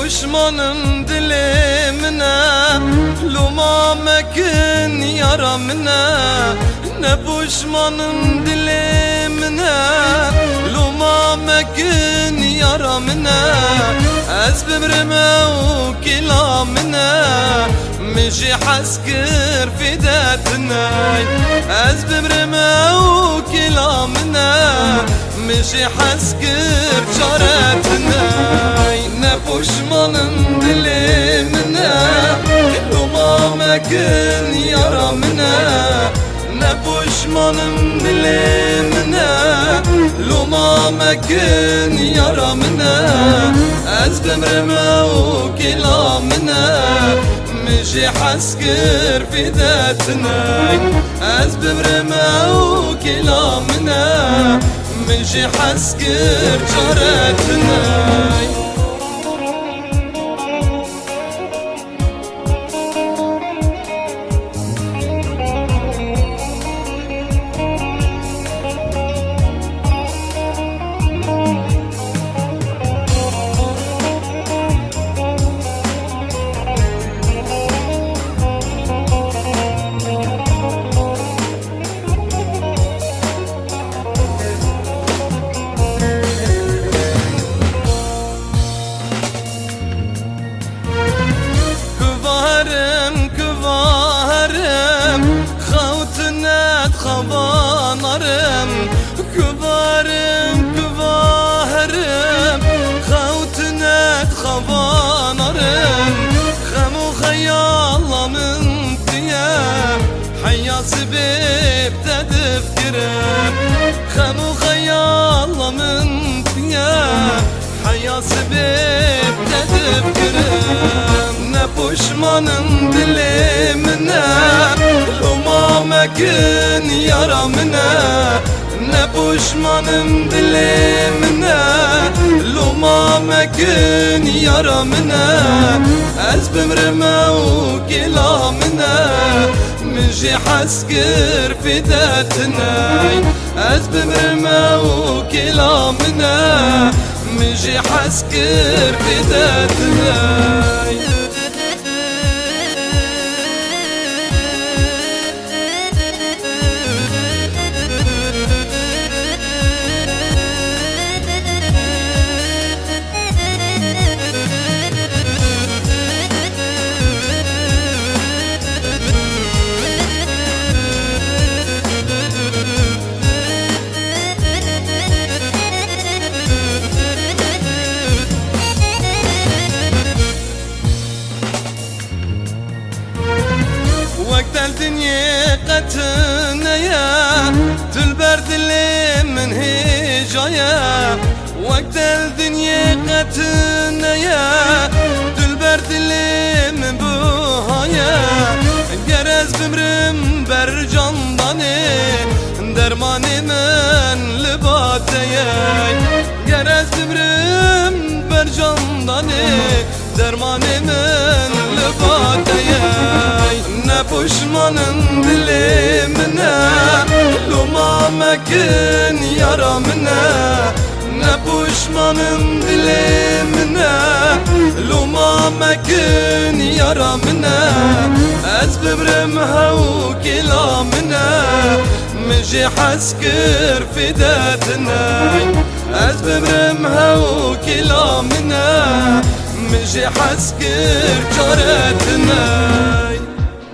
Pişmanım dilimine, luma mekin yaramine. Ne pişmanım dilimine, luma mekin yaramine. Ez bimrime u kilamine, مجي حسكر في ذاتنا. Ez bimrime u kilamine, مجي حسكر çaretine. Ne pişmanım dilimine, luma mekin yaramine. Ne pişmanım dilimine, luma mekin yaramine. Ez bimrime u kilamine, مجي حسكر في ذاتنا. Ez bimrime u kilamine, مجي حسكر çaretine. Khavanarım, küvarım, küvaharım, Khawtnet khavanarım. Khemu hayalamın diye, Hayası bebde defkirim. Khemu hayalamın diye, Hayası bebde defkirim. Ne pişmanım dilimine, luma mekin yaramine. Ne pişmanım dilimine, luma mekin yaramine. Ez bimrime u kilamine, مجي حسكر في ذاتنا. Ez bimrime u kilamine, مجي حسكر في ذاتنا. وقت الدنيا قتنا يا تلبر دلي من هجايا. وقت الدنيا قتنا يا تلبر دلي من بوهايا. Gerez bimrim ber candani, dermani men libateye. Gerez bimrim ber candani, dermani men libateye. Ne pişmanım dilimine, luma mekin yaramine. Ne pişmanım dilimine, luma mekin yaramine. Ez bimrimha u kilamine, مجي حسكر في ذاتنا. Ez bimrimha u kilamine, مجي حسكر çaretine.